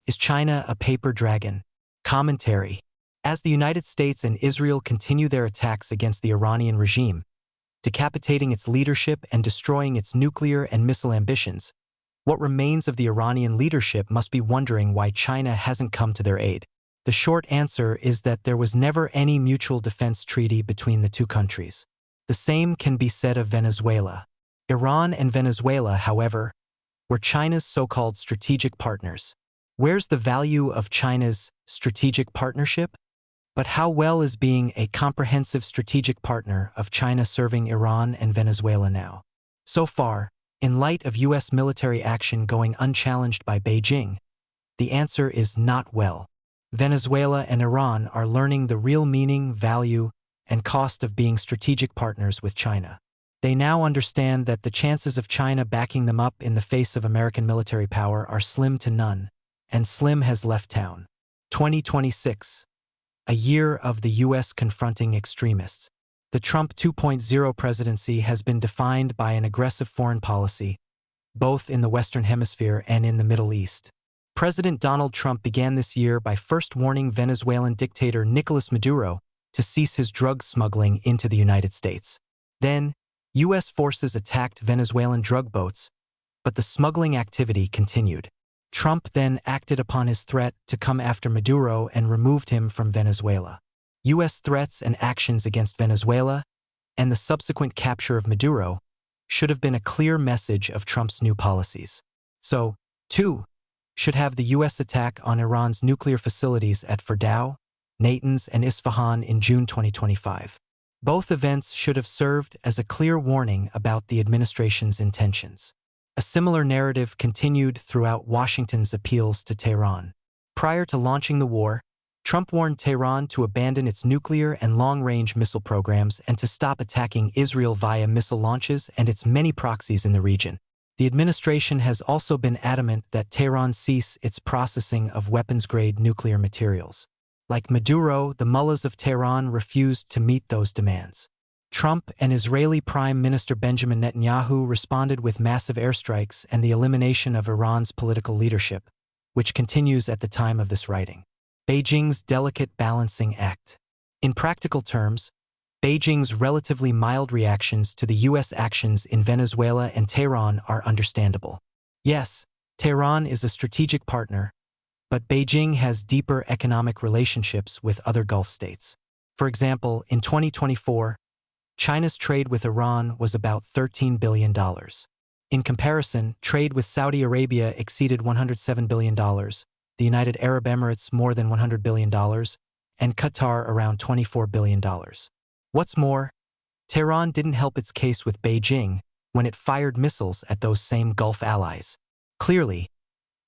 Is China a paper dragon? Commentary. As the United States and Israel continue their attacks against the Iranian regime, decapitating its leadership and destroying its nuclear and missile ambitions, what remains of the Iranian leadership must be wondering why China hasn't come to their aid. The short answer is that there was never any mutual defense treaty between the two countries. The same can be said of Venezuela. Iran and Venezuela, however, were China's so-called strategic partners. Where's the value of China's strategic partnership? But how well is being a comprehensive strategic partner of China serving Iran and Venezuela now? So far, in light of U.S. military action going unchallenged by Beijing, the answer is not well. Venezuela and Iran are learning the real meaning, value, and cost of being strategic partners with China. They now understand that the chances of China backing them up in the face of American military power are slim to none, and Slim has left town. 2026. A year of the U.S. confronting extremists. The Trump 2.0 presidency has been defined by an aggressive foreign policy, both in the Western Hemisphere and in the Middle East. President Donald Trump began this year by first warning Venezuelan dictator Nicolas Maduro to cease his drug smuggling into the United States. Then, U.S. forces attacked Venezuelan drug boats, but the smuggling activity continued. Trump then acted upon his threat to come after Maduro and removed him from Venezuela. U.S. threats and actions against Venezuela and the subsequent capture of Maduro should have been a clear message of Trump's new policies. So, too, should have the U.S. attack on Iran's nuclear facilities at Fordow, Natanz, and Isfahan in June 2025. Both events should have served as a clear warning about the administration's intentions. A similar narrative continued throughout Washington's appeals to Tehran. Prior to launching the war, Trump warned Tehran to abandon its nuclear and long-range missile programs and to stop attacking Israel via missile launches and its many proxies in the region. The administration has also been adamant that Tehran cease its processing of weapons-grade nuclear materials. Like Maduro, the mullahs of Tehran refused to meet those demands. Trump and Israeli Prime Minister Benjamin Netanyahu responded with massive airstrikes and the elimination of Iran's political leadership, which continues at the time of this writing. Beijing's delicate balancing act. In practical terms, Beijing's relatively mild reactions to the U.S. actions in Venezuela and Tehran are understandable. Yes, Tehran is a strategic partner, but Beijing has deeper economic relationships with other Gulf states. For example, in 2024, China's trade with Iran was about $13 billion. In comparison, trade with Saudi Arabia exceeded $107 billion, the United Arab Emirates more than $100 billion, and Qatar around $24 billion. What's more, Tehran didn't help its case with Beijing when it fired missiles at those same Gulf allies. Clearly,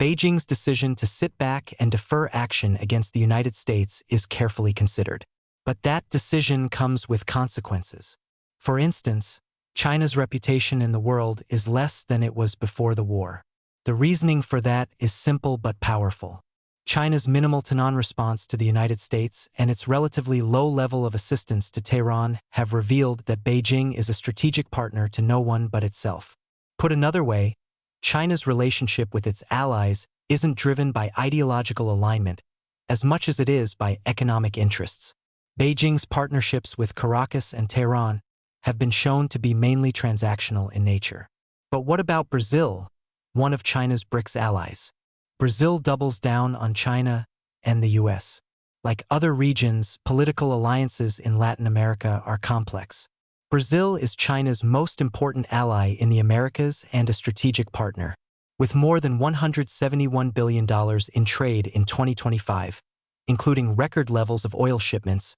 Beijing's decision to sit back and defer action against the United States is carefully considered. But that decision comes with consequences. For instance, China's reputation in the world is less than it was before the war. The reasoning for that is simple but powerful. China's minimal to non-response to the United States and its relatively low level of assistance to Tehran have revealed that Beijing is a strategic partner to no one but itself. Put another way, China's relationship with its allies isn't driven by ideological alignment as much as it is by economic interests. Beijing's partnerships with Caracas and Tehran have been shown to be mainly transactional in nature. But what about Brazil, one of China's BRICS allies? Brazil doubles down on China and the U.S. Like other regions, political alliances in Latin America are complex. Brazil is China's most important ally in the Americas and a strategic partner. With more than $171 billion in trade in 2025, including record levels of oil shipments,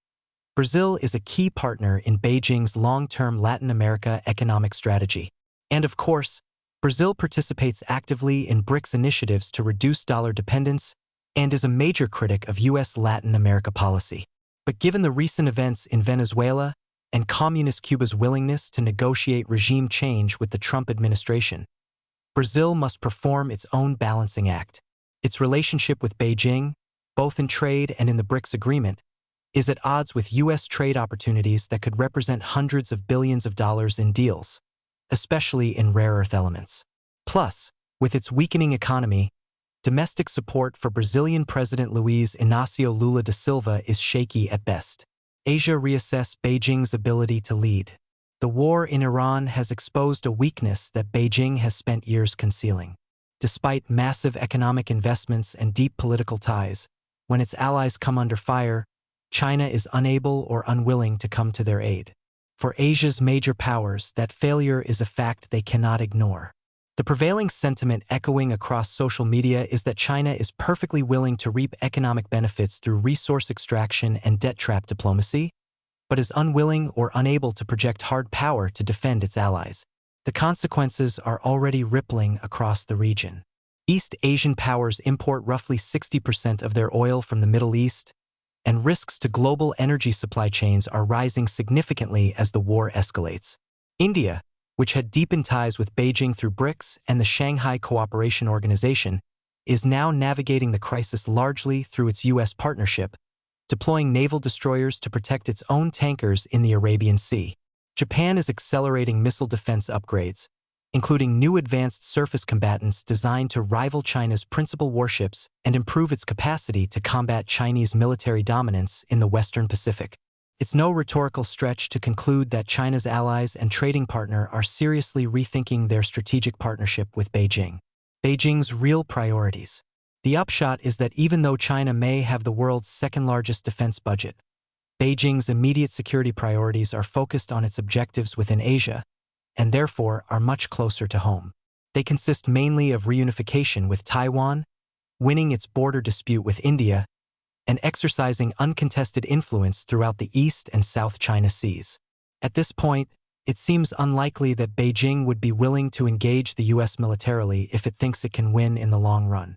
Brazil is a key partner in Beijing's long-term Latin America economic strategy. And of course, Brazil participates actively in BRICS initiatives to reduce dollar dependence and is a major critic of U.S. Latin America policy. But given the recent events in Venezuela and Communist Cuba's willingness to negotiate regime change with the Trump administration, Brazil must perform its own balancing act. Its relationship with Beijing, both in trade and in the BRICS agreement, is at odds with U.S. trade opportunities that could represent hundreds of billions of dollars in deals, especially in rare earth elements. Plus, with its weakening economy, domestic support for Brazilian President Luiz Inácio Lula da Silva is shaky at best. Asia reassess Beijing's ability to lead. The war in Iran has exposed a weakness that Beijing has spent years concealing. Despite massive economic investments and deep political ties, when its allies come under fire, China is unable or unwilling to come to their aid. For Asia's major powers, that failure is a fact they cannot ignore. The prevailing sentiment echoing across social media is that China is perfectly willing to reap economic benefits through resource extraction and debt trap diplomacy, but is unwilling or unable to project hard power to defend its allies. The consequences are already rippling across the region. East Asian powers import roughly 60% of their oil from the Middle East, and risks to global energy supply chains are rising significantly as the war escalates. India, which had deepened ties with Beijing through BRICS and the Shanghai Cooperation Organization, is now navigating the crisis largely through its U.S. partnership, deploying naval destroyers to protect its own tankers in the Arabian Sea. Japan is accelerating missile defense upgrades, including new advanced surface combatants designed to rival China's principal warships and improve its capacity to combat Chinese military dominance in the Western Pacific. It's no rhetorical stretch to conclude that China's allies and trading partner are seriously rethinking their strategic partnership with Beijing. Beijing's real priorities. The upshot is that even though China may have the world's second-largest defense budget, Beijing's immediate security priorities are focused on its objectives within Asia, and therefore are much closer to home. They consist mainly of reunification with Taiwan, winning its border dispute with India, and exercising uncontested influence throughout the East and South China Seas. At this point, it seems unlikely that Beijing would be willing to engage the U.S. militarily if it thinks it can win in the long run.